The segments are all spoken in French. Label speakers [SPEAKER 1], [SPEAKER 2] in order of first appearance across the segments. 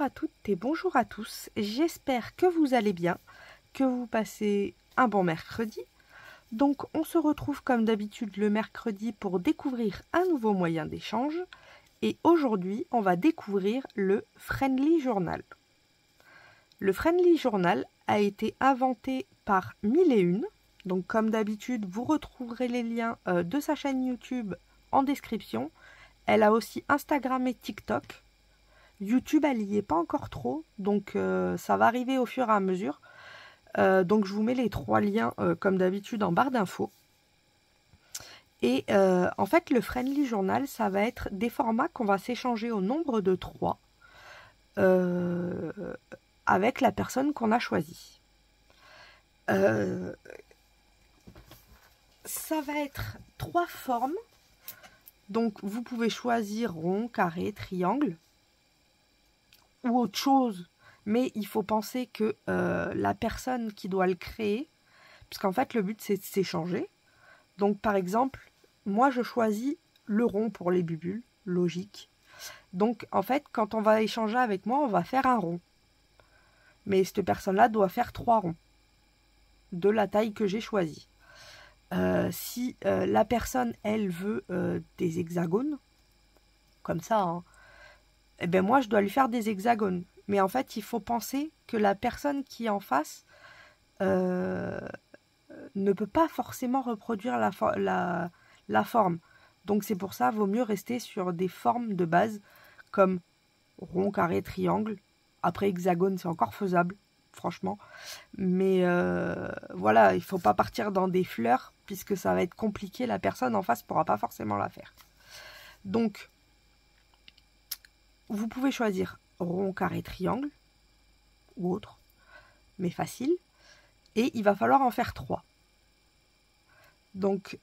[SPEAKER 1] à toutes et bonjour à tous, j'espère que vous allez bien, que vous passez un bon mercredi. Donc on se retrouve comme d'habitude le mercredi pour découvrir un nouveau moyen d'échange et aujourd'hui on va découvrir le Friendly Journal. Le Friendly Journal a été inventé par 1001, donc comme d'habitude vous retrouverez les liens de sa chaîne YouTube en description. Elle a aussi Instagram et TikTok. YouTube, elle y est pas encore trop, donc ça va arriver au fur et à mesure. Donc je vous mets les 3 liens comme d'habitude en barre d'infos. Et en fait, le Friendly Journal, ça va être des formats qu'on va s'échanger au nombre de 3 avec la personne qu'on a choisie. Ça va être 3 formes. Donc vous pouvez choisir rond, carré, triangle ou autre chose, mais il faut penser que la personne qui doit le créer, puisqu'en fait le but c'est de s'échanger. Donc par exemple, moi je choisis le rond pour les bubules, logique. Donc en fait quand on va échanger avec moi, on va faire un rond. Mais cette personne-là doit faire 3 ronds de la taille que j'ai choisie. Si la personne, elle veut des hexagones, comme ça, hein, eh ben moi je dois lui faire des hexagones. Mais en fait, il faut penser que la personne qui est en face ne peut pas forcément reproduire la forme. Donc c'est pour ça, il vaut mieux rester sur des formes de base comme rond, carré, triangle. Après hexagone, c'est encore faisable, franchement. Mais voilà, il ne faut pas partir dans des fleurs puisque ça va être compliqué. La personne en face ne pourra pas forcément la faire. Donc, vous pouvez choisir rond, carré, triangle ou autre, mais facile. Et il va falloir en faire 3. Donc,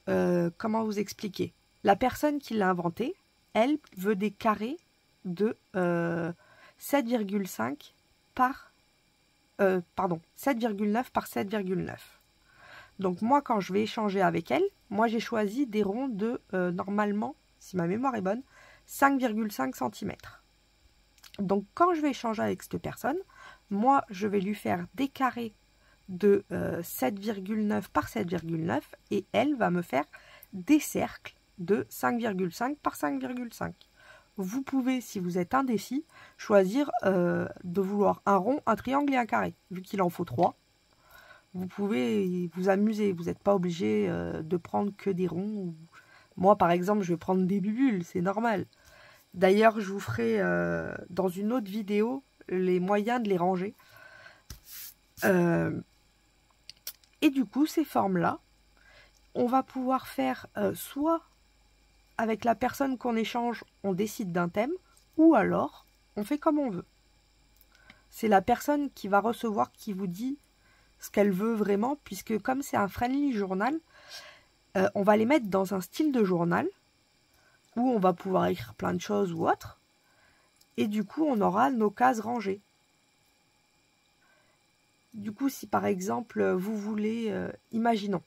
[SPEAKER 1] comment vous expliquer? La personne qui l'a inventé, elle veut des carrés de 7,5 par 7,9 par 7,9. Donc moi, quand je vais échanger avec elle, moi j'ai choisi des ronds de, normalement, si ma mémoire est bonne, 5,5 cm. Donc quand je vais échanger avec cette personne, moi je vais lui faire des carrés de 7,9 par 7,9 et elle va me faire des cercles de 5,5 par 5,5. Vous pouvez, si vous êtes indécis, choisir de vouloir un rond, un triangle et un carré. Vu qu'il en faut 3, vous pouvez vous amuser. Vous n'êtes pas obligé de prendre que des ronds. Moi, par exemple, je vais prendre des bubules, c'est normal. D'ailleurs, je vous ferai dans une autre vidéo les moyens de les ranger. Et du coup, ces formes-là, on va pouvoir faire soit avec la personne qu'on échange, on décide d'un thème, ou alors on fait comme on veut. C'est la personne qui va recevoir qui vous dit ce qu'elle veut vraiment, puisque comme c'est un friendly journal, on va les mettre dans un style de journal où on va pouvoir écrire plein de choses ou autre, et du coup on aura nos cases rangées. Du coup, si par exemple vous voulez, imaginons,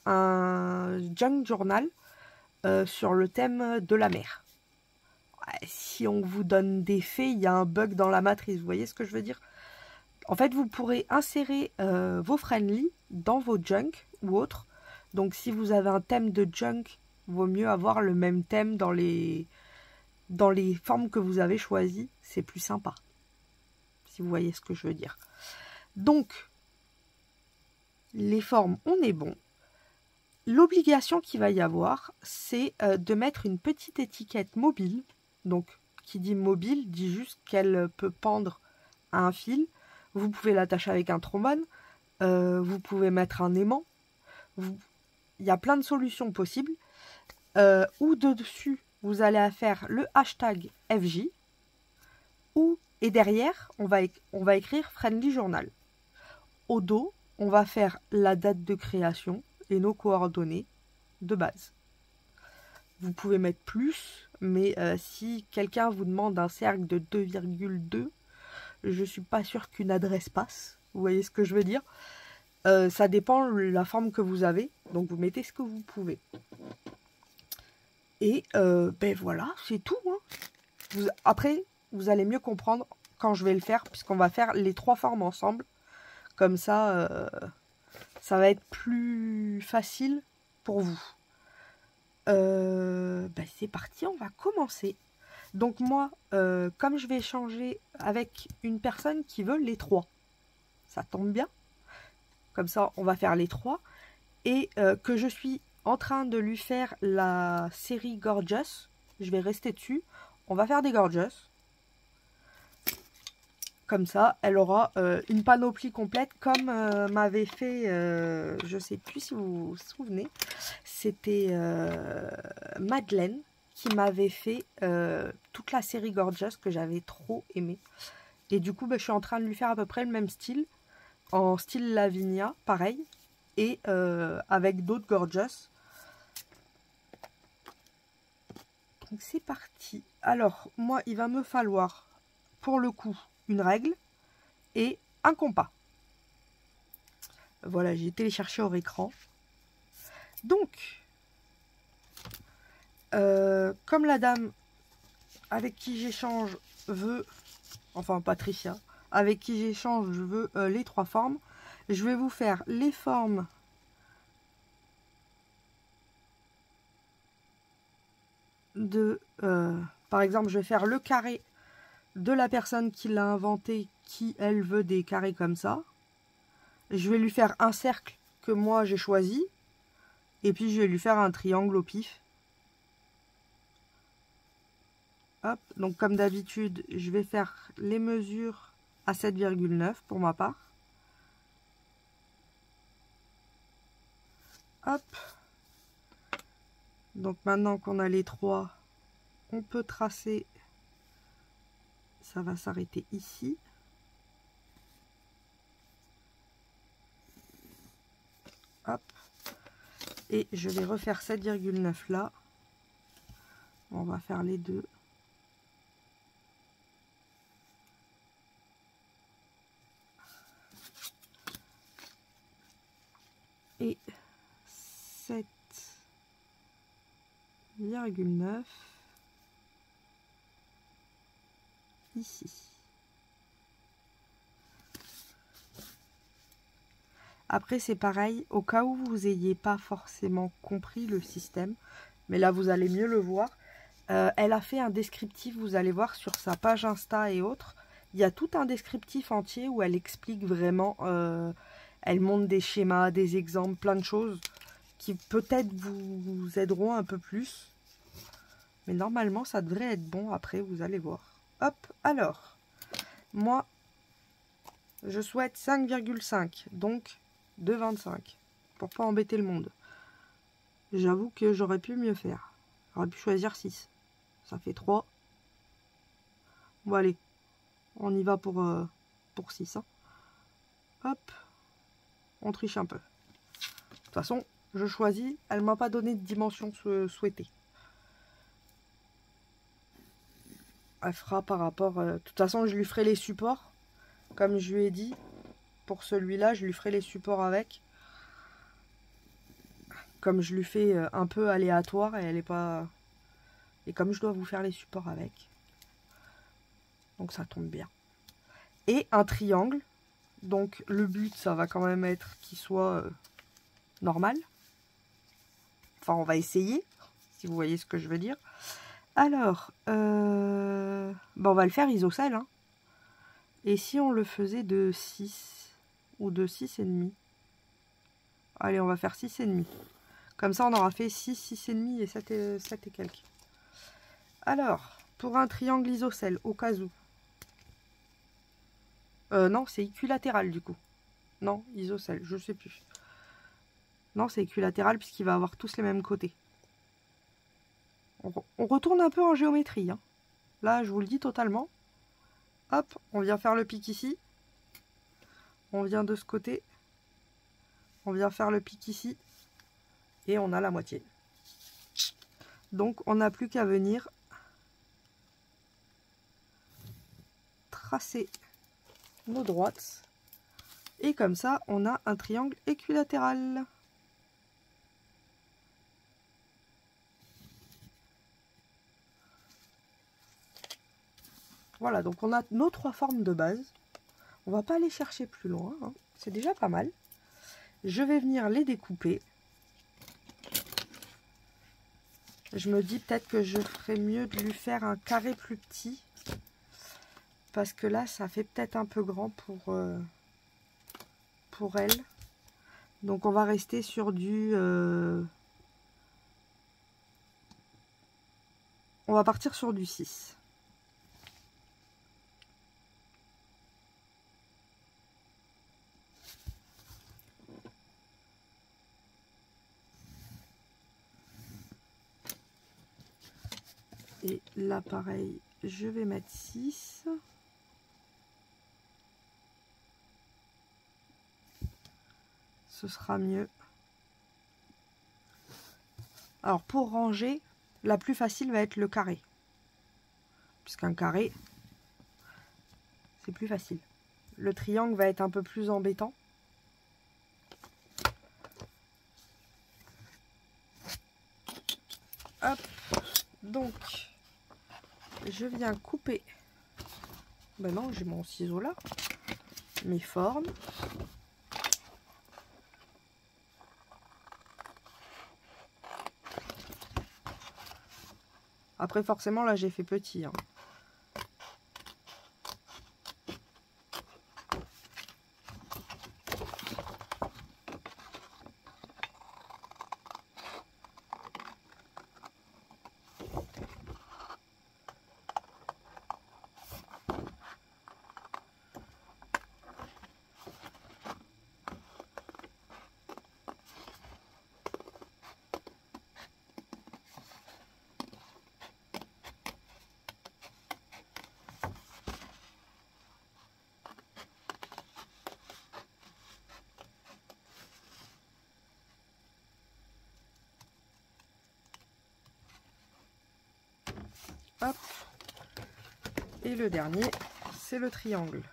[SPEAKER 1] un junk journal sur le thème de la mer. Si on vous donne des faits, il y a un bug dans la matrice, vous voyez ce que je veux dire? En fait, vous pourrez insérer vos friendly dans vos junk ou autres. Donc si vous avez un thème de junk, il vaut mieux avoir le même thème dans les formes que vous avez choisies, c'est plus sympa. Si vous voyez ce que je veux dire. Donc, les formes, on est bon. L'obligation qu'il va y avoir, c'est de mettre une petite étiquette mobile. Donc, qui dit mobile, dit juste qu'elle peut pendre à un fil. Vous pouvez l'attacher avec un trombone. Vous pouvez mettre un aimant. Il y a plein de solutions possibles. Ou dessus, vous allez faire le hashtag FJ. Et derrière, on va écrire Friendly Journal. Au dos, on va faire la date de création et nos coordonnées de base. Vous pouvez mettre plus, mais si quelqu'un vous demande un cercle de 2,2, je ne suis pas sûre qu'une adresse passe. Vous voyez ce que je veux dire? Ça dépend de la forme que vous avez, donc vous mettez ce que vous pouvez. Et ben voilà, c'est tout. Hein. Après, vous allez mieux comprendre quand je vais le faire, puisqu'on va faire les 3 formes ensemble. Comme ça, ça va être plus facile pour vous. C'est parti, on va commencer. Donc moi, comme je vais échanger avec une personne qui veut les 3, ça tombe bien. Comme ça, on va faire les 3. Et que je suis en train de lui faire la série Gorgeous, je vais rester dessus. On va faire des Gorgeous. Comme ça, elle aura une panoplie complète comme m'avait fait, je ne sais plus si vous vous souvenez, c'était Madeleine qui m'avait fait toute la série Gorgeous que j'avais trop aimé. Et du coup, je suis en train de lui faire à peu près le même style, en style Lavinia, pareil, et avec d'autres Gorgeous. Donc c'est parti. Alors, moi, il va me falloir, pour le coup, une règle et un compas. Voilà, j'ai téléchargé hors écran. Donc, comme la dame avec qui j'échange veut, enfin Patricia, avec qui j'échange veut les 3 formes, je vais vous faire les formes de, par exemple, je vais faire le carré de la personne qui l'a inventé, qui elle veut des carrés comme ça. Je vais lui faire un cercle que moi j'ai choisi, et puis je vais lui faire un triangle au pif. Hop, donc comme d'habitude, je vais faire les mesures à 7,9 pour ma part. Hop. Donc maintenant qu'on a les 3, on peut tracer. Ça va s'arrêter ici. Hop. Et je vais refaire 7,9 là. On va faire les deux. Et 7,9 ici. Après c'est pareil, au cas où vous n'ayez pas forcément compris le système, mais là vous allez mieux le voir, elle a fait un descriptif, vous allez voir sur sa page Insta et autres, il y a tout un descriptif entier où elle explique vraiment, elle montre des schémas, des exemples, plein de choses qui peut-être vous aideront un peu plus. Mais normalement, ça devrait être bon après, vous allez voir. Hop, alors, moi, je souhaite 5,5, donc 2,25, pour pas embêter le monde. J'avoue que j'aurais pu mieux faire. J'aurais pu choisir 6. Ça fait 3. Bon, allez, on y va pour 6. Hein. Hop, on triche un peu. De toute façon, je choisis. Elle m'a pas donné de dimension souhaitée. Elle fera par rapport... de toute façon, je lui ferai les supports. Comme je lui ai dit, pour celui-là, je lui ferai les supports avec. Comme je lui fais un peu aléatoire et elle est pas... Et comme je dois vous faire les supports avec. Donc ça tombe bien. Et un triangle. Donc le but, ça va quand même être qu'il soit normal. Enfin, on va essayer, si vous voyez ce que je veux dire. Alors, on va le faire isocèle. Hein. Et si on le faisait de 6 ou de 6,5? Allez, on va faire 6,5. Comme ça, on aura fait 6, 6,5 et 7 et quelques. Alors, pour un triangle isocèle, au cas où. Non, c'est équilatéral du coup. Non, isocèle, je sais plus. Non, c'est équilatéral puisqu'il va avoir tous les mêmes côtés. On retourne un peu en géométrie. Hein. Là, je vous le dis totalement. Hop, on vient faire le pic ici. On vient de ce côté. On vient faire le pic ici. Et on a la moitié. Donc, on n'a plus qu'à venir tracer nos droites. Et comme ça, on a un triangle équilatéral. Voilà, donc on a nos 3 formes de base. On va pas aller chercher plus loin, hein. C'est déjà pas mal. Je vais venir les découper. Je me dis peut-être que je ferais mieux de lui faire un carré plus petit. Parce que là, ça fait peut-être un peu grand pour elle. Donc on va rester sur du... On va partir sur du 6. Et là, pareil, je vais mettre 6. Ce sera mieux. Alors, pour ranger, la plus facile va être le carré. Puisqu'un carré, c'est plus facile. Le triangle va être un peu plus embêtant. Hop. Donc, je viens couper. Ben non, j'ai mon ciseau là. Mes formes. Après, forcément, là, j'ai fait petit, hein. Hop. Et le dernier, c'est le triangle.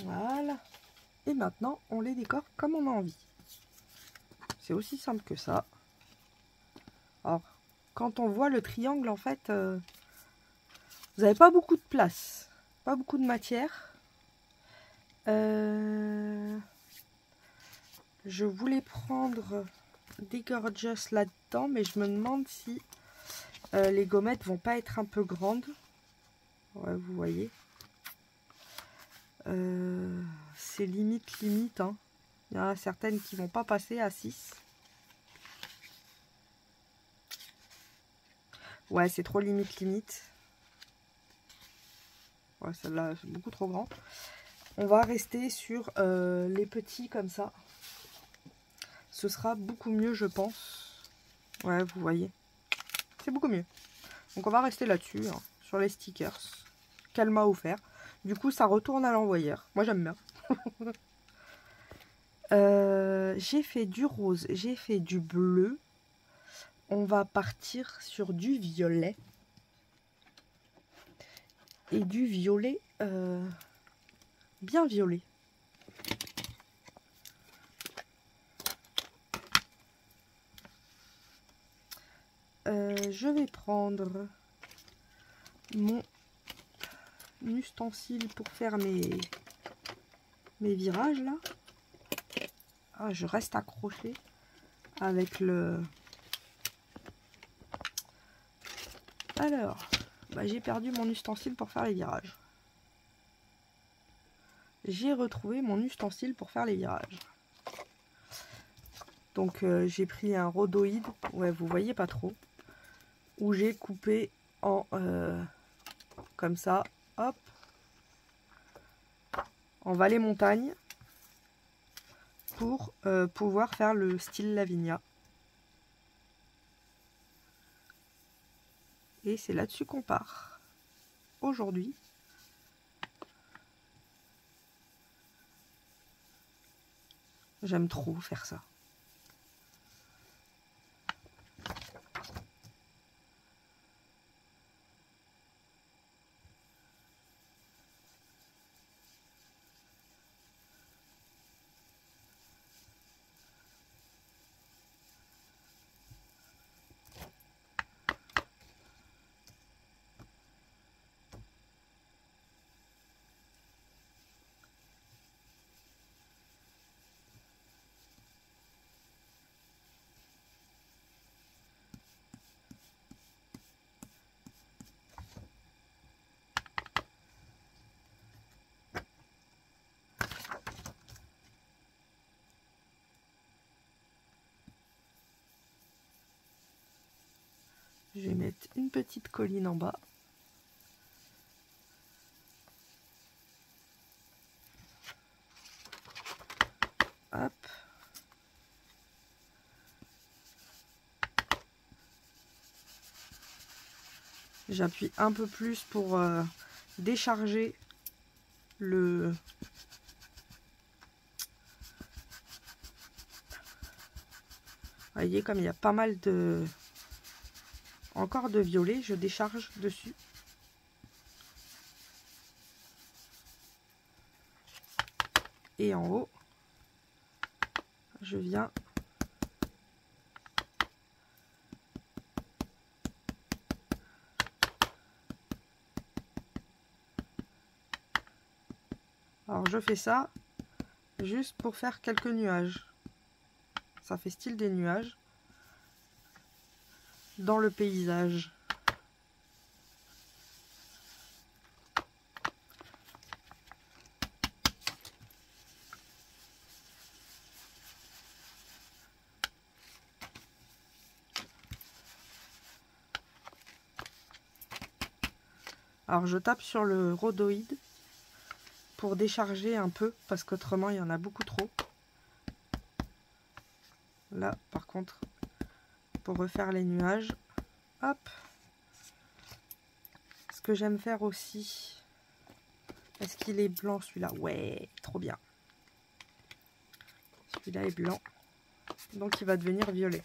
[SPEAKER 1] Voilà. Et maintenant, on les décore comme on a envie. C'est aussi simple que ça. Alors, quand on voit le triangle, en fait, vous n'avez pas beaucoup de place. Pas beaucoup de matière. Je voulais prendre des Gorgeous là-dedans, mais je me demande si les gommettes vont pas être un peu grandes. Ouais, vous voyez. C'est limite, hein. Il y en a certaines qui vont pas passer à 6. Ouais, c'est trop limite. Ouais, celle-là, c'est beaucoup trop grand. On va rester sur les petits comme ça. Ce sera beaucoup mieux, je pense. Ouais, vous voyez. C'est beaucoup mieux. Donc on va rester là-dessus, hein, sur les stickers qu'elle m'a offert. Du coup, ça retourne à l'envoyeur. Moi, j'aime bien. J'ai fait du rose, j'ai fait du bleu. On va partir sur du violet. Et du violet, bien violet. Je vais prendre mon ustensile pour faire mes virages là. Ah, je reste accrochée avec le... Alors, bah, j'ai perdu mon ustensile pour faire les virages. J'ai retrouvé mon ustensile pour faire les virages. Donc j'ai pris un rhodoïde, ouais, vous voyez pas trop, où j'ai coupé en comme ça, hop, en vallée montagne, pour pouvoir faire le style Lavinia. Et c'est là-dessus qu'on part aujourd'hui. J'aime trop faire ça. Je vais mettre une petite colline en bas. Hop. J'appuie un peu plus pour décharger le... Vous voyez, comme il y a pas mal de... Encore de violet, je décharge dessus. Et en haut, je viens alors je fais ça juste pour faire quelques nuages. Ça fait style des nuages dans le paysage. Alors je tape sur le rhodoïde pour décharger un peu parce qu'autrement il y en a beaucoup trop. Là par contre, pour refaire les nuages, hop. Ce que j'aime faire aussi, est-ce qu'il est blanc celui-là? Ouais, trop bien. Celui-là est blanc, donc il va devenir violet.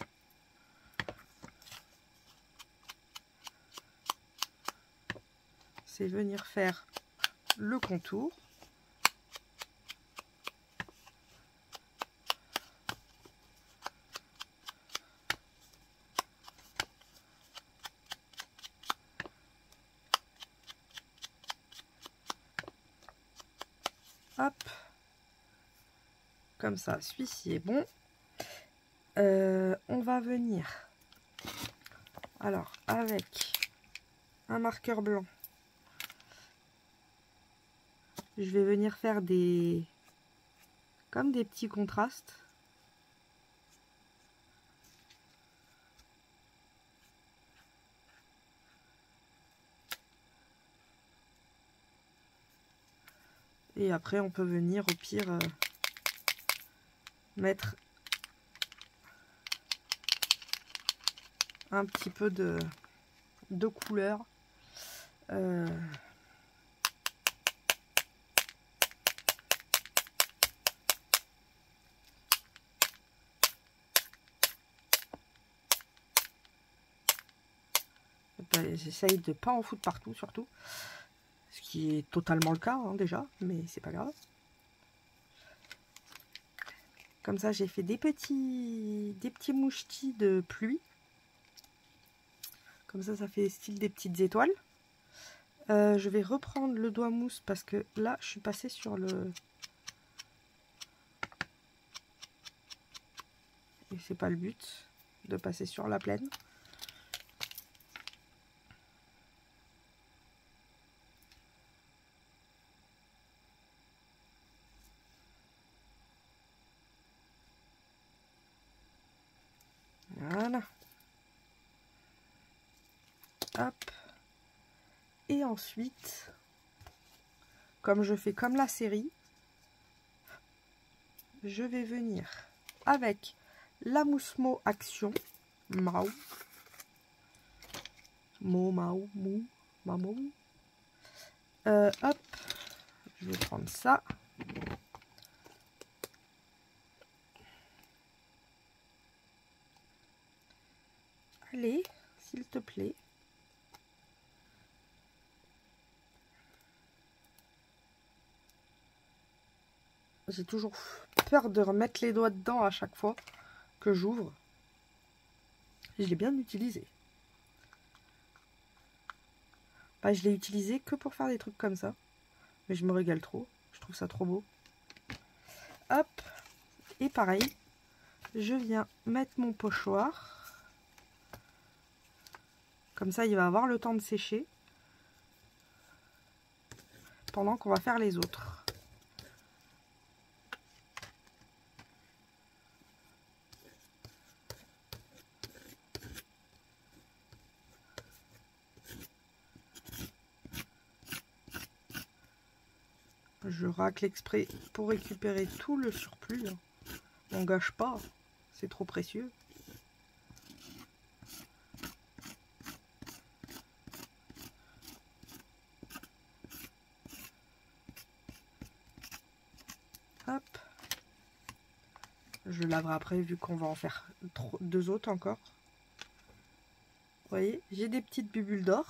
[SPEAKER 1] C'est venir faire le contour. Hop. Comme ça, celui-ci est bon. On va venir, alors, avec un marqueur blanc. Je vais venir faire comme des petits contrastes. Et après, on peut venir au pire mettre un petit peu de couleur. J'essaye de pas en foutre partout surtout, ce qui est totalement le cas hein, déjà, mais c'est pas grave. Comme ça j'ai fait des petits mouchetis de pluie, comme ça fait style des petites étoiles. Je vais reprendre le doigt mousse parce que là je suis passée sur le... Et c'est pas le but de passer sur la plaine. Voilà. Hop. Et ensuite, comme je fais comme la série, je vais venir avec la mousse Mo Action. Mao. Mao. Hop. Je vais prendre ça. Allez, s'il te plaît. J'ai toujours peur de remettre les doigts dedans à chaque fois que j'ouvre. Je l'ai bien utilisé. Bah, je l'ai utilisé que pour faire des trucs comme ça. Mais je me régale trop. Je trouve ça trop beau. Hop. Et pareil, je viens mettre mon pochoir. Comme ça, il va avoir le temps de sécher. Pendant qu'on va faire les autres. Je racle exprès pour récupérer tout le surplus. On gâche pas, c'est trop précieux. Hop. Je laverai après vu qu'on va en faire deux autres encore. Vous voyez, j'ai des petites bulles d'or.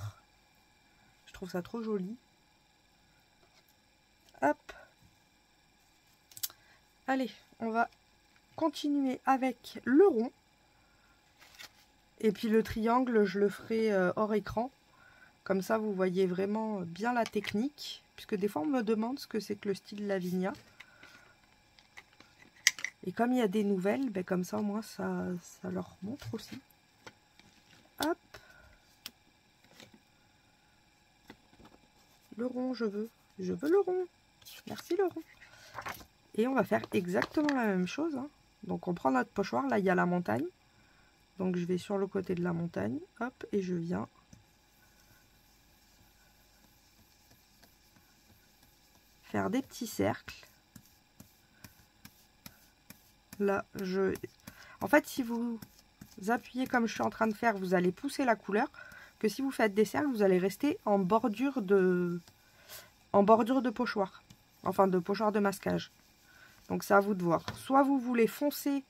[SPEAKER 1] Je trouve ça trop joli. Hop. Allez, on va continuer avec le rond. Et puis le triangle, je le ferai hors écran. Comme ça, vous voyez vraiment bien la technique. Puisque des fois, on me demande ce que c'est que le style Lavinia. Et comme il y a des nouvelles, ben comme ça, au moins, ça leur montre aussi. Hop. Le rond, je veux. Je veux le rond. Merci le rond. Et on va faire exactement la même chose. Hein. Donc on prend notre pochoir. Là, il y a la montagne. Donc je vais sur le côté de la montagne. Hop. Et je viens faire des petits cercles. Là, en fait, si vous appuyez comme je suis en train de faire, vous allez pousser la couleur. Que si vous faites des cercles, vous allez rester en bordure de pochoir. Enfin, de pochoir de masquage. Donc, c'est à vous de voir. Soit vous voulez foncer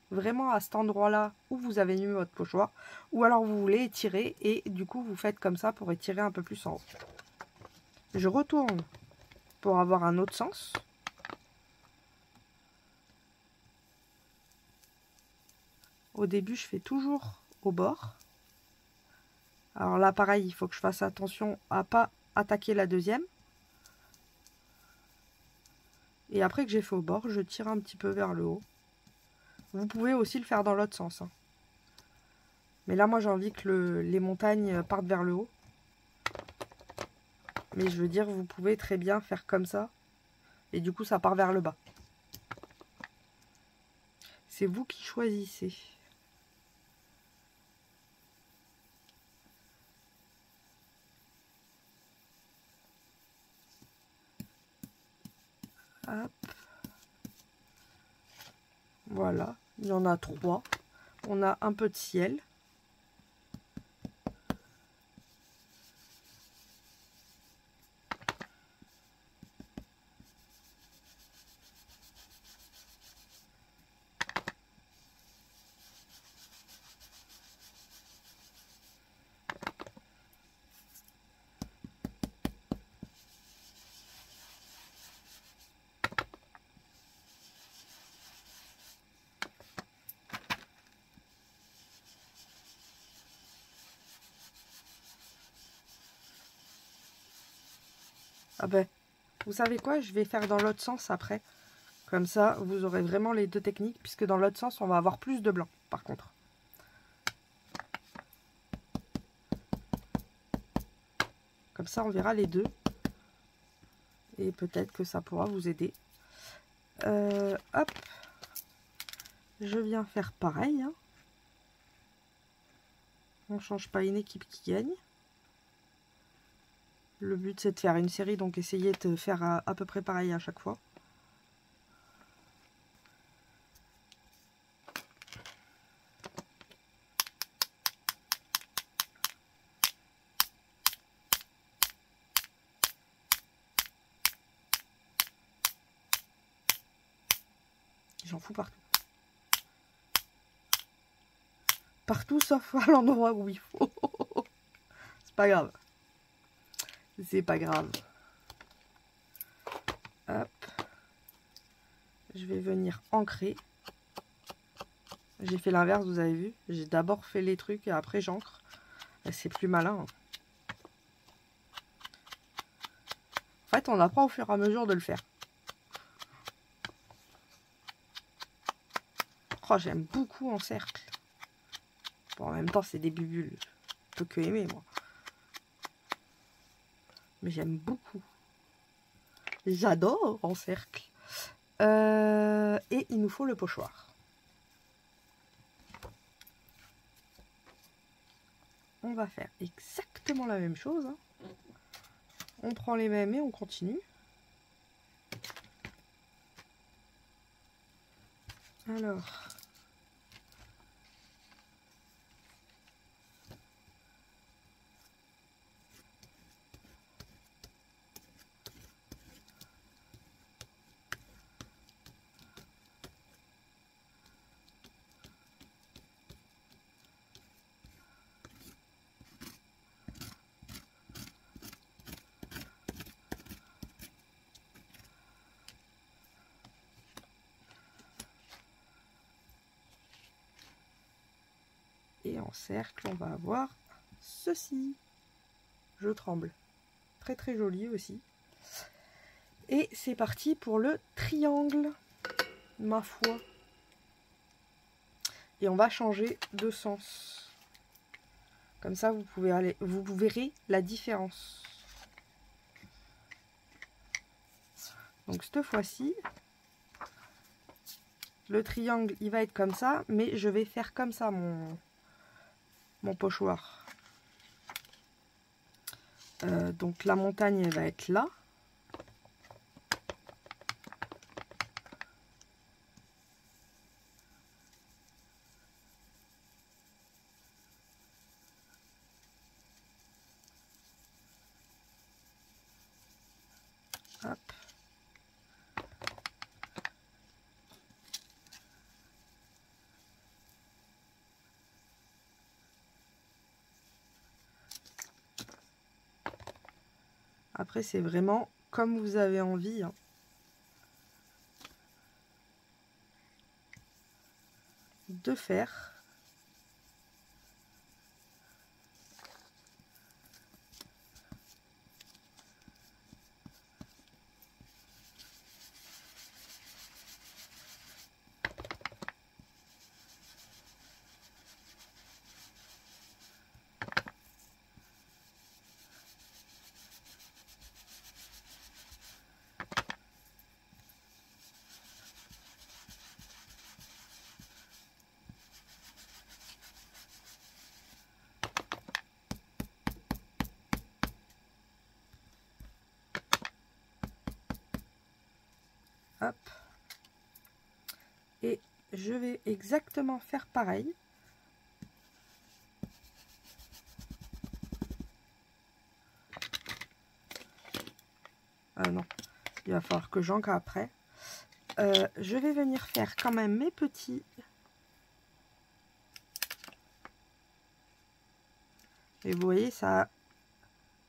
[SPEAKER 1] vraiment à cet endroit-là où vous avez mis votre pochoir. Ou alors, vous voulez étirer. Et du coup, vous faites comme ça pour étirer un peu plus en haut. Je retourne pour avoir un autre sens. Au début, je fais toujours au bord. Alors là, pareil, il faut que je fasse attention à pas attaquer la deuxième. Et après que j'ai fait au bord, je tire un petit peu vers le haut. Vous pouvez aussi le faire dans l'autre sens. Hein. Mais là, moi, j'ai envie que les montagnes partent vers le haut. Mais je veux dire, vous pouvez très bien faire comme ça. Et du coup, ça part vers le bas. C'est vous qui choisissez. Hop. Voilà, il y en a 3. On a un peu de ciel. Ah ben, vous savez quoi? Je vais faire dans l'autre sens après. Comme ça, vous aurez vraiment les deux techniques. Puisque dans l'autre sens, on va avoir plus de blanc, par contre. Comme ça, on verra les deux. Et peut-être que ça pourra vous aider. Hop. Je viens faire pareil. Hein. On ne change pas une équipe qui gagne. Le but, c'est de faire une série, donc essayez de faire à peu près pareil à chaque fois. J'en fous partout. partout sauf à l'endroit où il faut. C'est pas grave. C'est pas grave. Hop. Je vais venir ancrer. J'ai fait l'inverse, vous avez vu. J'ai d'abord fait les trucs et après j'ancre. C'est plus malin. En fait, on apprend au fur et à mesure de le faire. Oh, j'aime beaucoup en cercle. Bon, en même temps, c'est des bulles. Je peux que aimer, moi. Mais j'aime beaucoup. J'adore en cercle. Et il nous faut le pochoir. On va faire exactement la même chose. Hein. On prend les mêmes et on continue. Alors... Et en cercle, on va avoir ceci. Je tremble. Très très joli aussi. Et c'est parti pour le triangle. Ma foi. Et on va changer de sens. Comme ça, vous pouvez aller, vous verrez la différence. Donc cette fois-ci, le triangle, il va être comme ça, mais je vais faire comme ça mon pochoir. Donc la montagne, elle va être là. Hop. Après, c'est vraiment comme vous avez envie. Hein. De faire. Hop. Et je vais exactement faire pareil. Ah non, il va falloir que j'encre après. Je vais venir faire quand même mes petits. Et vous voyez, ça n'a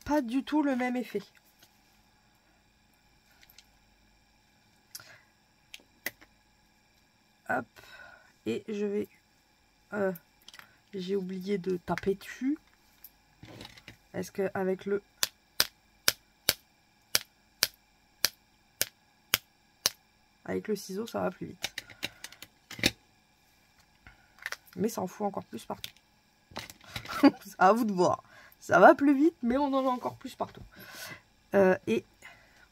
[SPEAKER 1] pas du tout le même effet. Hop. Et je vais... j'ai oublié de taper dessus. Est-ce qu'avec le... Avec le ciseau, ça va plus vite. Mais ça en fout encore plus partout. À vous de voir. Ça va plus vite, mais on en a encore plus partout. Et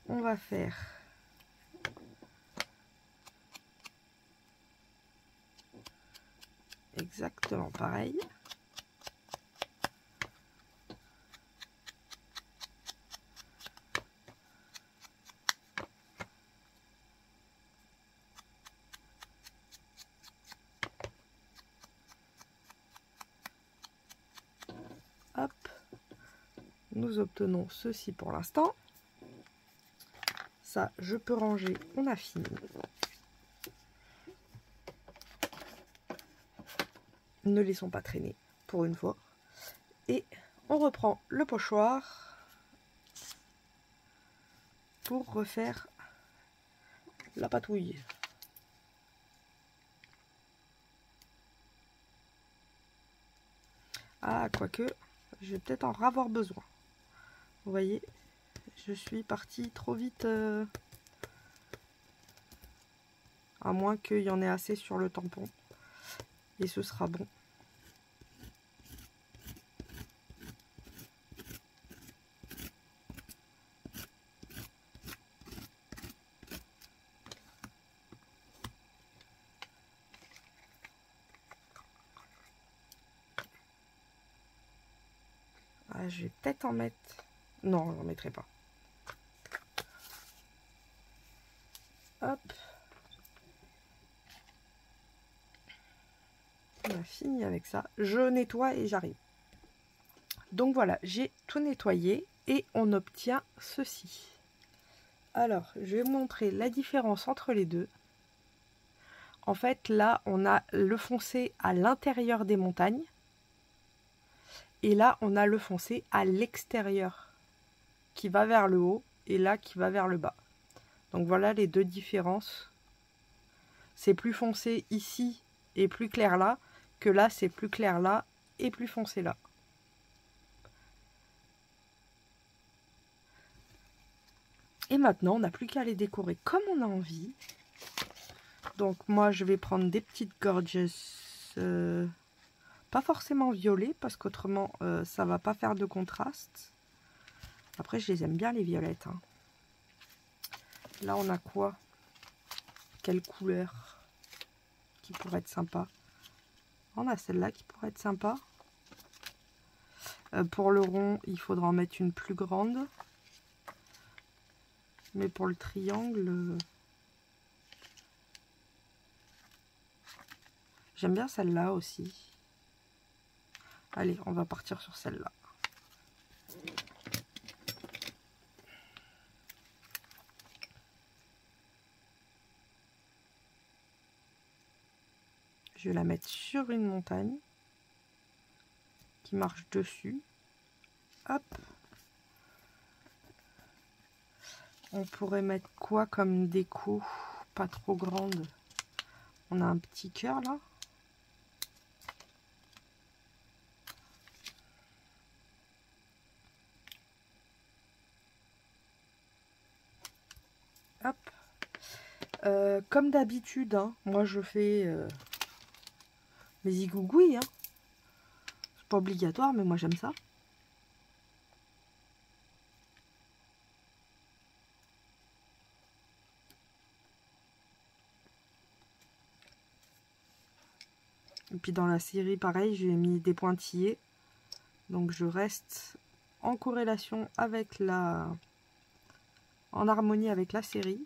[SPEAKER 1] on va faire... exactement pareil. Hop. Nous obtenons ceci pour l'instant. Ça, je peux ranger. On a fini. Ne laissons pas traîner pour une fois. Et on reprend le pochoir pour refaire la patouille. Ah, quoique, je vais peut-être en avoir besoin. Vous voyez, je suis partie trop vite. À moins qu'il y en ait assez sur le tampon. Et ce sera bon. Ah, je vais peut-être en mettre... Non, j'en mettrai pas. Hop. On a fini avec ça. Je nettoie et j'arrive. Donc voilà, j'ai tout nettoyé et on obtient ceci. Alors, je vais vous montrer la différence entre les deux. En fait, là, on a le foncé à l'intérieur des montagnes. Et là, on a le foncé à l'extérieur, qui va vers le haut, et là, qui va vers le bas. Donc voilà les deux différences. C'est plus foncé ici et plus clair là, que là, c'est plus clair là et plus foncé là. Et maintenant, on n'a plus qu'à les décorer comme on a envie. Donc moi, je vais prendre des petites gorgeous, pas forcément violet, parce qu'autrement, ça va pas faire de contraste. Après, je les aime bien, les violettes. Hein. Là, on a quoi? Quelle couleur qui pourrait être sympa? On a celle-là qui pourrait être sympa. Pour le rond, il faudra en mettre une plus grande. Mais pour le triangle... J'aime bien celle-là aussi. Allez, on va partir sur celle-là. Je vais la mettre sur une montagne qui marche dessus. Hop. On pourrait mettre quoi comme déco? Pas trop grande. On a un petit cœur là. Hop. Comme d'habitude, hein, moi je fais mes zigougouis. Hein. C'est pas obligatoire, mais moi j'aime ça. Et puis dans la série, pareil, j'ai mis des pointillés. Donc je reste en corrélation avec la... en harmonie avec la série.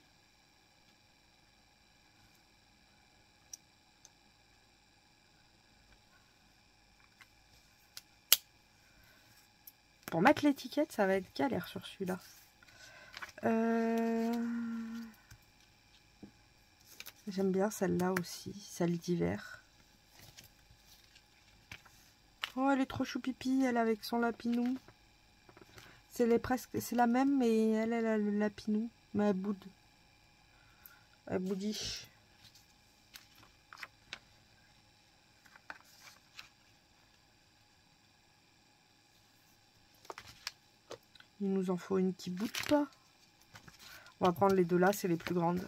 [SPEAKER 1] Pour mettre l'étiquette, ça va être galère sur celui-là. J'aime bien celle-là aussi, celle d'hiver. Oh, elle est trop choupipi, elle avec son lapinou. C'est la même, mais elle a le lapinou. Mais elle boude. Elle boudiche. Il nous en faut une qui boude pas. On va prendre les deux là, c'est les plus grandes.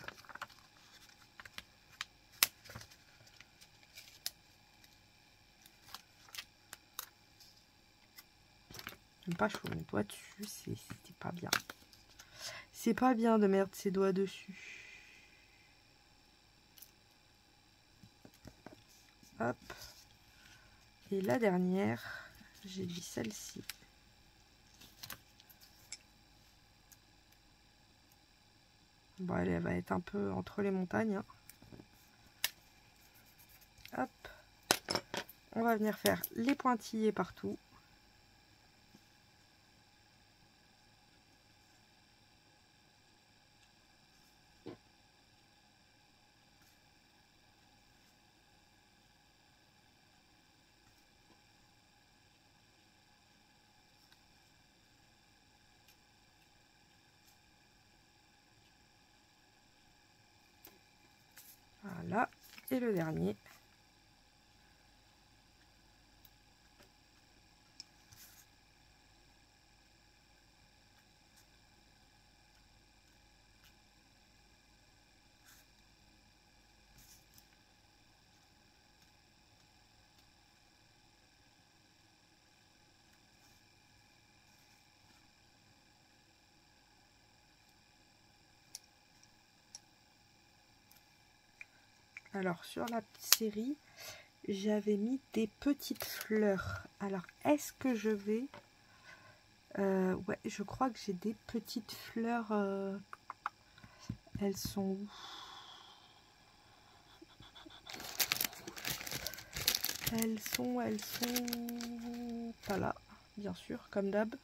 [SPEAKER 1] J'aime pas chaud mes doigts dessus, c'est pas bien. C'est pas bien de mettre ses doigts dessus. Hop. Et la dernière, j'ai dit celle-ci. Bon, elle va être un peu entre les montagnes. Hein. Hop. On va venir faire les pointillés partout. Voilà. Et le dernier. Alors, sur la série, j'avais mis des petites fleurs. Alors, est-ce que je vais... ouais, je crois que j'ai des petites fleurs. Elles sont où? Elles sont pas là, bien sûr, comme d'hab.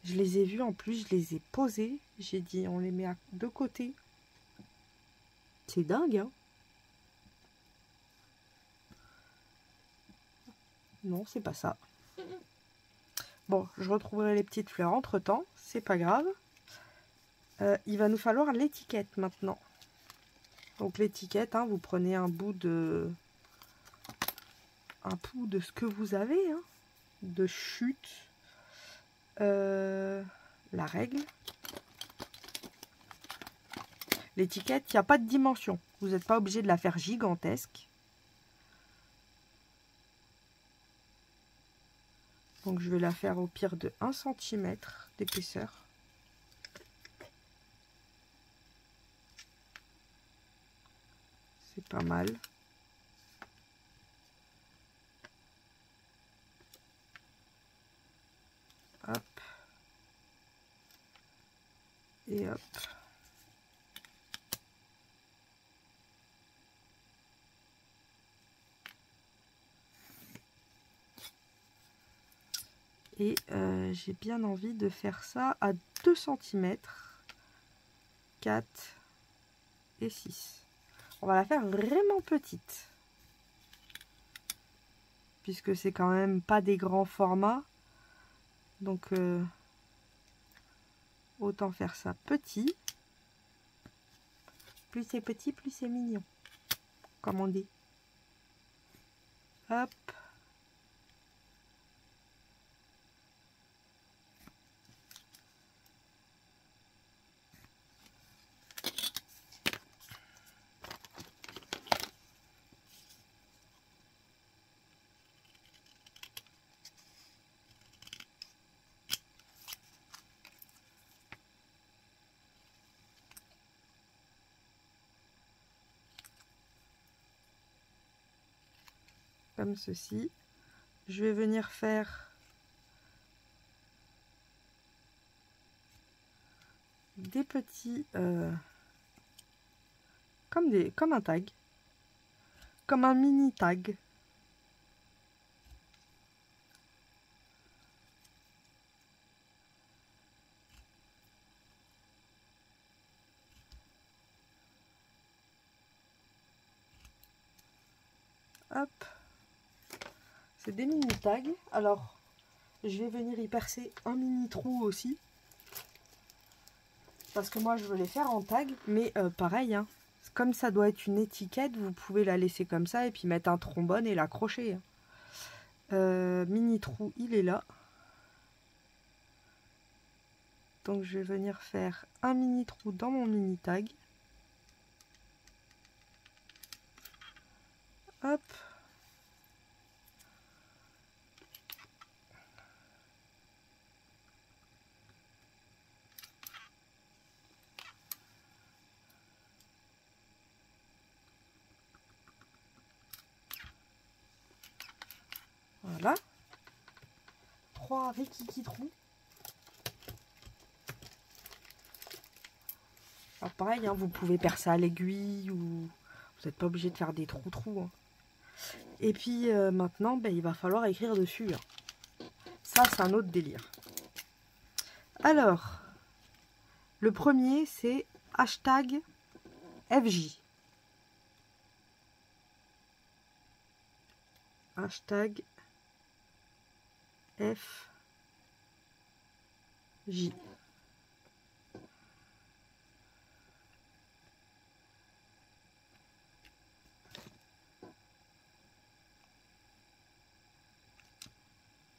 [SPEAKER 1] Je les ai vues en plus, je les ai posées. J'ai dit, on les met de côté. C'est dingue, hein? Non, c'est pas ça. Bon, je retrouverai les petites fleurs entre-temps, c'est pas grave. Il va nous falloir l'étiquette maintenant. Donc l'étiquette, hein, vous prenez un bout de ce que vous avez, hein, de chute, la règle. L'étiquette, il n'y a pas de dimension. Vous n'êtes pas obligé de la faire gigantesque. Donc je vais la faire au pire de 1 cm d'épaisseur. C'est pas mal. Hop. Et hop. Et j'ai bien envie de faire ça à 2 cm, 4 et 6. On va la faire vraiment petite. Puisque c'est quand même pas des grands formats. Donc autant faire ça petit. Plus c'est petit, plus c'est mignon. Comme on dit. Hop. Comme ceci. Je vais venir faire des petits comme un tag, comme un mini tag. Hop, c'est des mini tags. Alors je vais venir y percer un mini trou aussi, parce que moi je veux les faire en tag, mais pareil, hein, comme ça doit être une étiquette, vous pouvez la laisser comme ça et puis mettre un trombone et l'accrocher. Mini trou, il est là. Donc je vais venir faire un mini trou dans mon mini tag. Hop. Voilà. 3 rikiki trous. Alors pareil, hein, vous pouvez percer à l'aiguille ou vous n'êtes pas obligé de faire des trous. Hein. Et puis maintenant, ben, il va falloir écrire dessus. Hein. Ça, c'est un autre délire. Alors, le premier, c'est hashtag FJ. Hashtag FJ.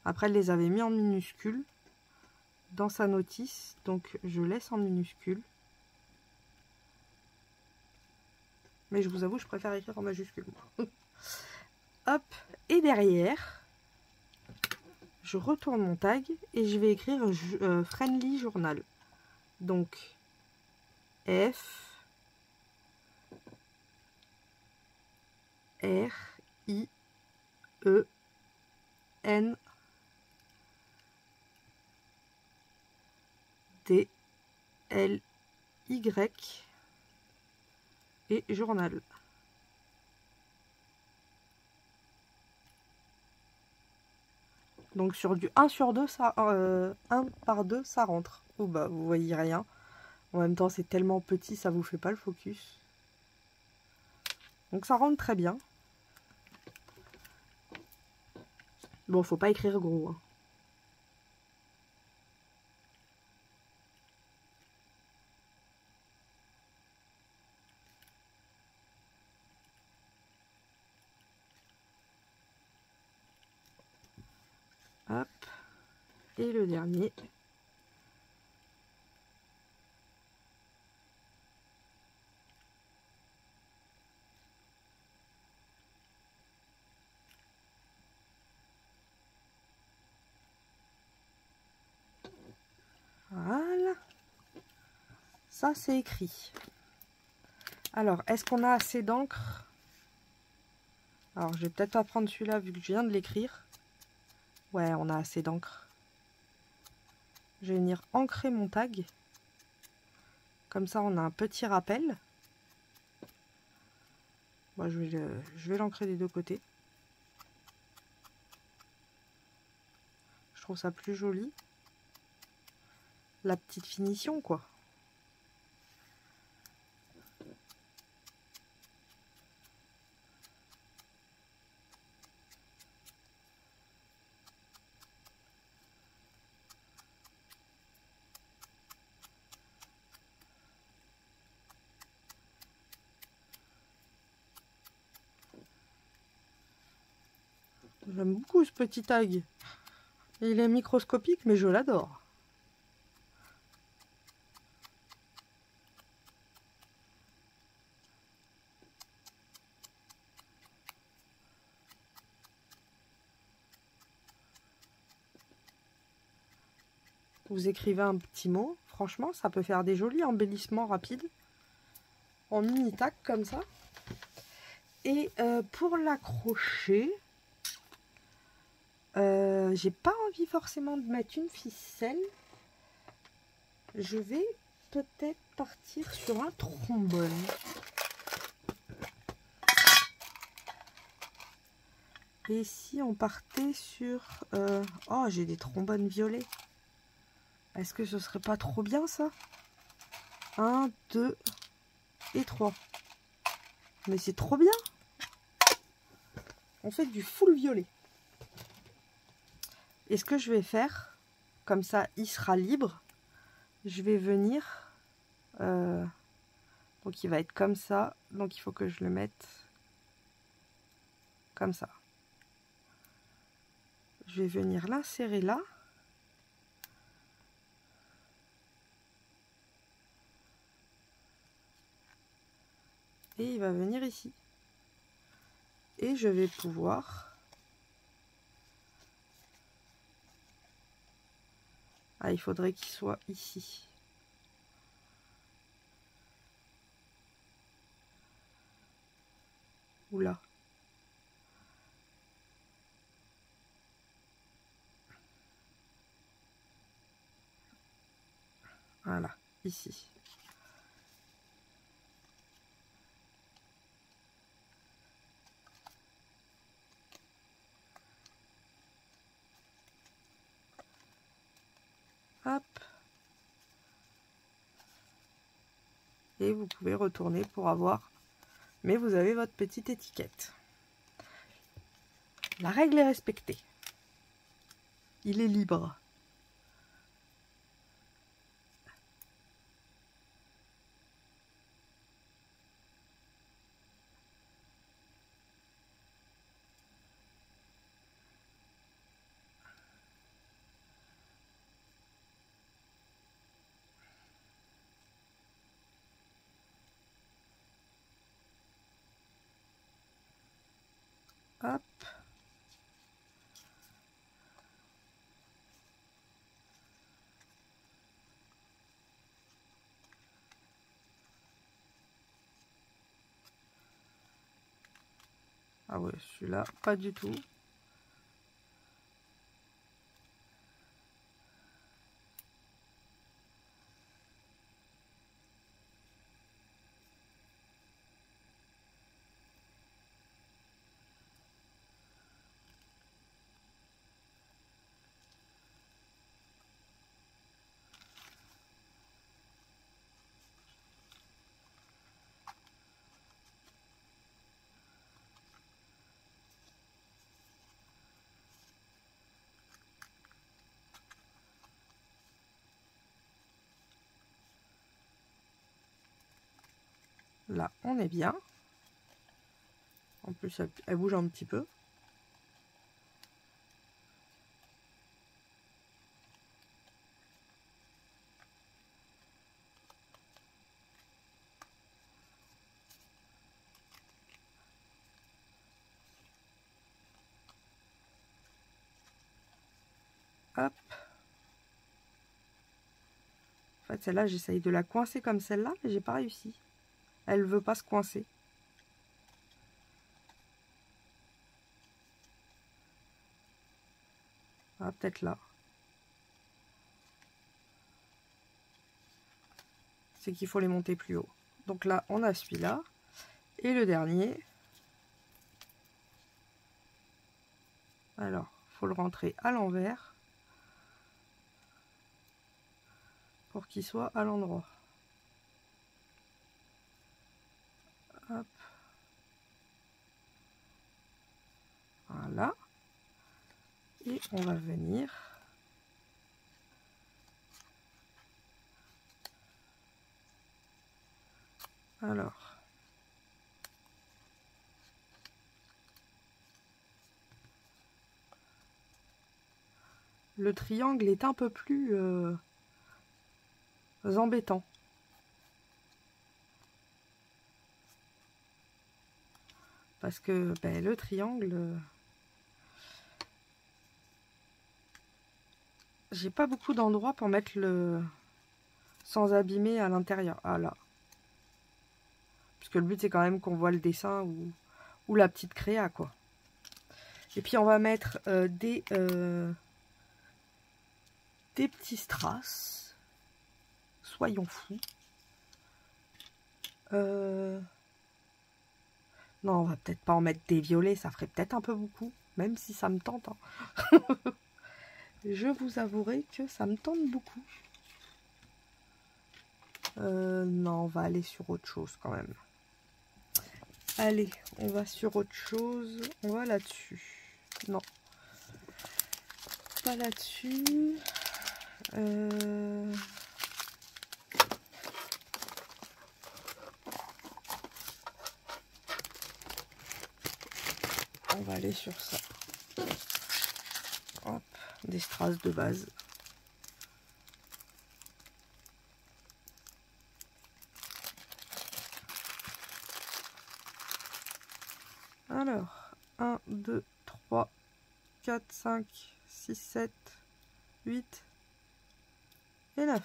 [SPEAKER 1] Après, elle les avait mis en minuscules dans sa notice, donc je laisse en minuscules. Mais je vous avoue, je préfère écrire en majuscule. Hop, et derrière, je retourne mon tag et je vais écrire Friendly Journal. Donc, F, R, I, E, N, D, L, Y et journal. Donc sur du 1 sur 2, ça, 1 par 2, ça rentre. Oh bah vous voyez rien. En même temps, c'est tellement petit, ça vous fait pas le focus. Donc ça rentre très bien. Bon, faut pas écrire gros, hein. Hop. Et le dernier. Voilà. Ça, c'est écrit. Alors, est-ce qu'on a assez d'encre? Alors, je vais peut-être pas prendre celui-là vu que je viens de l'écrire. Ouais, on a assez d'encre. Je vais venir ancrer mon tag. Comme ça, on a un petit rappel. Bon, je vais l'ancrer des deux côtés. Je trouve ça plus joli. La petite finition, quoi. J'aime beaucoup ce petit tag. Il est microscopique, mais je l'adore. Vous écrivez un petit mot, franchement, ça peut faire des jolis embellissements rapides. En mini tac comme ça. Et pour l'accrocher, j'ai pas envie forcément de mettre une ficelle. Je vais peut-être partir sur un trombone. Et si on partait sur... oh, j'ai des trombones violets. Est-ce que ce serait pas trop bien ça? 1, 2 et 3. Mais c'est trop bien. On fait du full violet. Et ce que je vais faire, comme ça il sera libre, je vais venir... donc il va être comme ça. Donc il faut que je le mette comme ça. Je vais venir l'insérer là. Et il va venir ici. Et je vais pouvoir... Ah, il faudrait qu'il soit ici. Ou là. Voilà, ici. Hop. Et vous pouvez retourner pour avoir... Mais vous avez votre petite étiquette. La règle est respectée. Il est libre. Ah ouais, celui-là, pas du tout. Là, on est bien. En plus, elle bouge un petit peu. Hop. En fait, celle-là, j'essaye de la coincer comme celle-là, mais j'ai pas réussi. Elle veut pas se coincer. Ah, peut-être là. C'est qu'il faut les monter plus haut. Donc là, on a celui-là. Et le dernier. Alors, faut le rentrer à l'envers pour qu'il soit à l'endroit. Hop. Voilà. Et on va venir alors le triangle est un peu plus embêtant. Parce que ben, le triangle, j'ai pas beaucoup d'endroits pour mettre le sans abîmer à l'intérieur. Ah là. Puisque le but c'est quand même qu'on voit le dessin ou la petite créa quoi. Et puis on va mettre des petits strass. Soyons fous. Non, on va peut-être pas en mettre des violets, ça ferait peut-être un peu beaucoup, même si ça me tente. Hein. Je vous avouerai que ça me tente beaucoup. Non, on va aller sur autre chose quand même. Allez, on va sur autre chose. On va là-dessus. Non. Pas là-dessus. On va aller sur ça. Hop, des strass de base. Alors, 1, 2, 3, 4, 5, 6, 7, 8 et 9.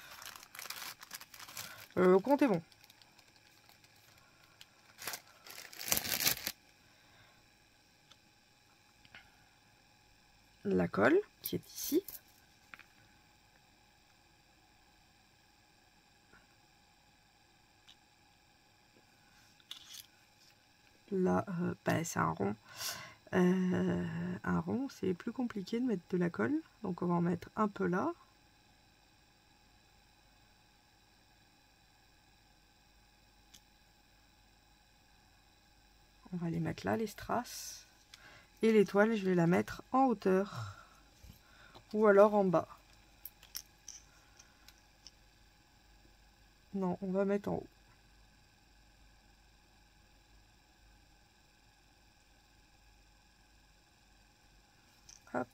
[SPEAKER 1] Comptez bon. La colle qui est ici. Là, bah, c'est un rond. Un rond, c'est plus compliqué de mettre de la colle. Donc on va en mettre un peu là. On va les mettre là, les strass. Et l'étoile, je vais la mettre en hauteur. Ou alors en bas. Non, on va mettre en haut. Hop.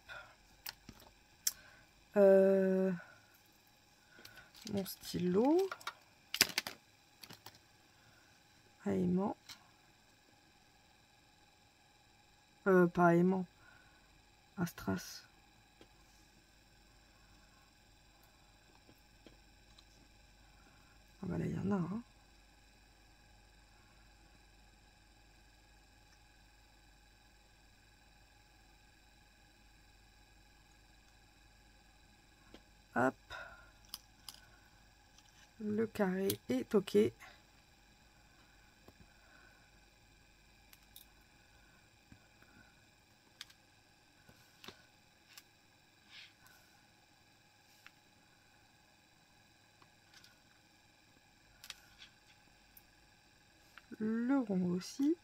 [SPEAKER 1] Mon stylo. À aimant. Pas aimant. À strass. Ah bah là, il y en a un. Hop. Le carré est ok. Le rond aussi.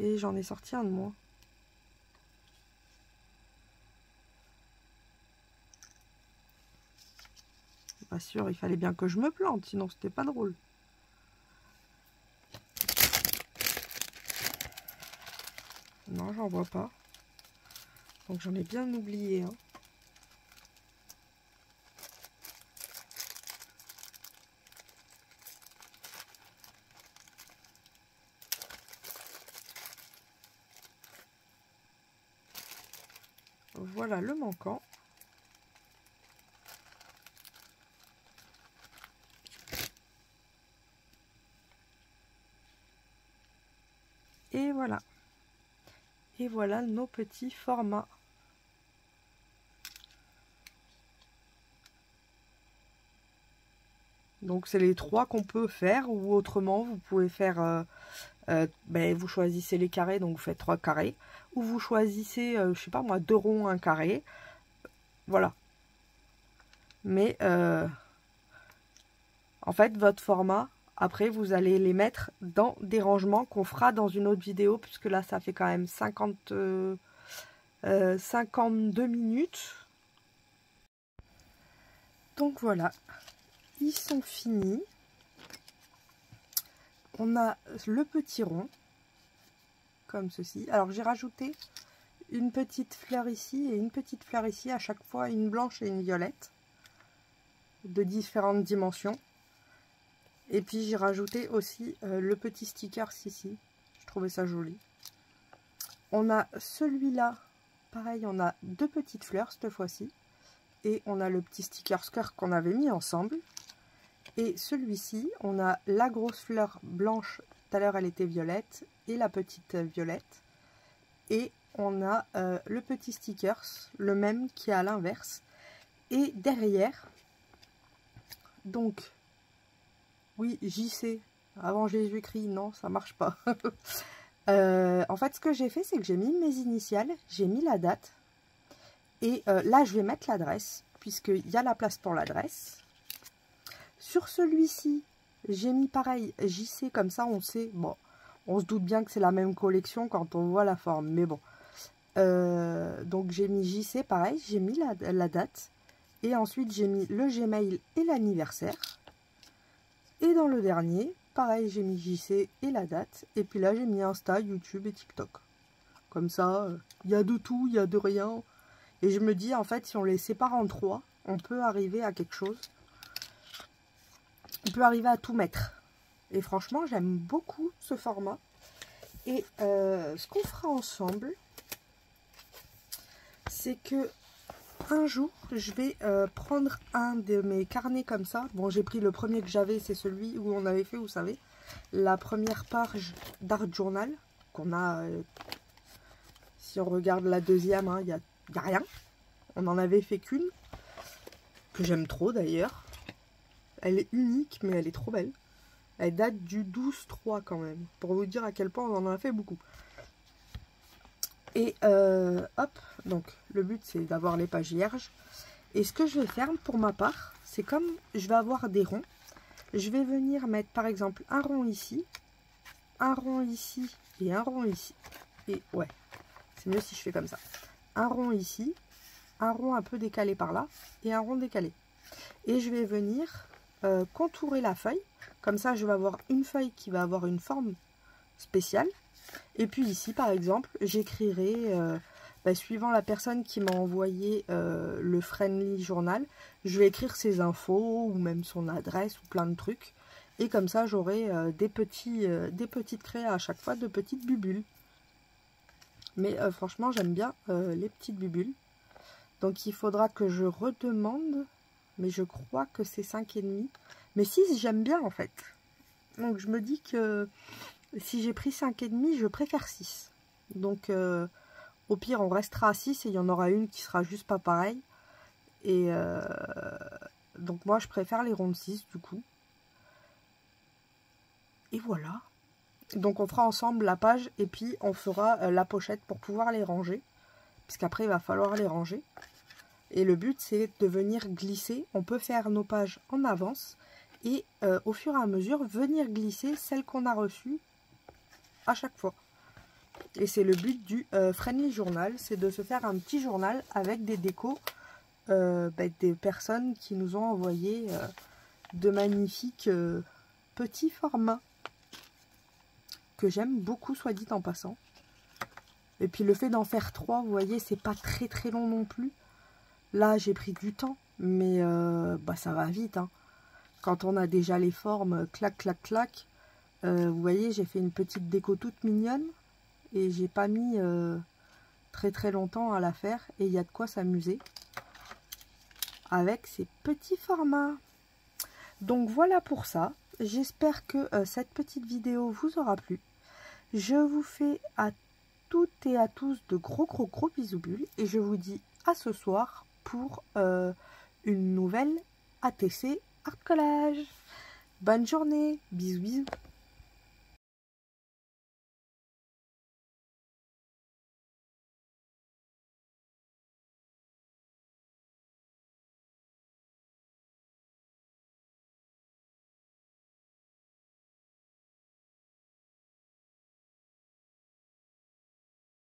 [SPEAKER 1] Et j'en ai sorti un de moins. Pas sûr, il fallait bien que je me plante, sinon c'était pas drôle. Non, j'en vois pas. Donc j'en ai bien oublié un. Voilà le manquant. Et voilà. Et voilà nos petits formats. Donc c'est les trois qu'on peut faire, ou autrement vous pouvez faire, vous choisissez les carrés, donc vous faites 3 carrés, ou vous choisissez, je sais pas moi, 2 ronds, 1 carré, voilà. Mais en fait votre format, après vous allez les mettre dans des rangements qu'on fera dans une autre vidéo, puisque là ça fait quand même 52 minutes. Donc voilà, ils sont finis. On a le petit rond, comme ceci. Alors j'ai rajouté une petite fleur ici et une petite fleur ici, à chaque fois une blanche et une violette, de différentes dimensions. Et puis j'ai rajouté aussi le petit sticker ici, je trouvais ça joli. On a celui-là, pareil, on a 2 petites fleurs cette fois-ci. Et on a le petit sticker skirt qu'on avait mis ensemble. Et celui-ci, on a la grosse fleur blanche, tout à l'heure elle était violette, et la petite violette. Et on a le petit stickers, le même qui est à l'inverse. Et derrière, donc, oui, JC, avant Jésus-Christ, non, ça marche pas. En fait, ce que j'ai fait, c'est que j'ai mis mes initiales, j'ai mis la date. Et là, je vais mettre l'adresse, puisqu'il y a la place pour l'adresse. Sur celui-ci, j'ai mis pareil, JC, comme ça on sait, bon, on se doute bien que c'est la même collection quand on voit la forme, mais bon. Donc j'ai mis JC, pareil, j'ai mis la date, et ensuite j'ai mis le Gmail et l'anniversaire. Et dans le dernier, pareil, j'ai mis JC et la date, et puis là j'ai mis Insta, YouTube et TikTok. Comme ça, il y a de tout, il y a de rien. Et je me dis, en fait, si on les sépare en 3, on peut arriver à quelque chose. On peut arriver à tout mettre. Et franchement, j'aime beaucoup ce format. Et ce qu'on fera ensemble, c'est que un jour, je vais prendre un de mes carnets comme ça. Bon, j'ai pris le premier que j'avais, c'est celui où on avait fait, vous savez, la première page d'Art Journal qu'on a. Si on regarde la deuxième, il n'y a rien. On n'en avait fait qu'une, que j'aime trop d'ailleurs. Elle est unique, mais elle est trop belle. Elle date du 12-3 quand même, pour vous dire à quel point on en a fait beaucoup. Et hop, donc le but c'est d'avoir les pages vierges. Et ce que je vais faire pour ma part, c'est comme je vais avoir des ronds, je vais venir mettre par exemple un rond ici et un rond ici. Et ouais, c'est mieux si je fais comme ça. Un rond ici, un rond un peu décalé par là et un rond décalé. Et je vais venir contourer la feuille. Comme ça, je vais avoir une feuille qui va avoir une forme spéciale. Et puis ici, par exemple, j'écrirai, suivant la personne qui m'a envoyé le Friendly Journal, je vais écrire ses infos ou même son adresse ou plein de trucs. Et comme ça, j'aurai des petites créas à chaque fois, de petites bubules. Mais franchement, j'aime bien les petites bubules. Donc il faudra que je redemande, mais je crois que c'est 5,5. Mais 6, j'aime bien en fait. Donc je me dis que si j'ai pris 5,5, je préfère 6. Donc au pire on restera à 6 et il y en aura une qui sera juste pas pareille. Et donc moi je préfère les ronds de 6 du coup. Et voilà. Donc on fera ensemble la page et puis on fera la pochette pour pouvoir les ranger. Puisqu'après il va falloir les ranger. Et le but c'est de venir glisser. On peut faire nos pages en avance. Et au fur et à mesure venir glisser celles qu'on a reçues à chaque fois. Et c'est le but du Friendly Journal. C'est de se faire un petit journal avec des décos des personnes qui nous ont envoyé de magnifiques petits formats. Que j'aime beaucoup, soit dit en passant. Et puis le fait d'en faire 3, vous voyez, c'est pas très très long non plus. Là, j'ai pris du temps, mais ça va vite. Hein. Quand on a déjà les formes, clac, clac, clac. Vous voyez, j'ai fait une petite déco toute mignonne. Et j'ai pas mis très très longtemps à la faire. Et il y a de quoi s'amuser avec ces petits formats. Donc voilà pour ça. J'espère que cette petite vidéo vous aura plu. Je vous fais à toutes et à tous de gros bisous bulles. Et je vous dis à ce soir pour une nouvelle ATC Art Collage. Bonne journée. Bisous bisous.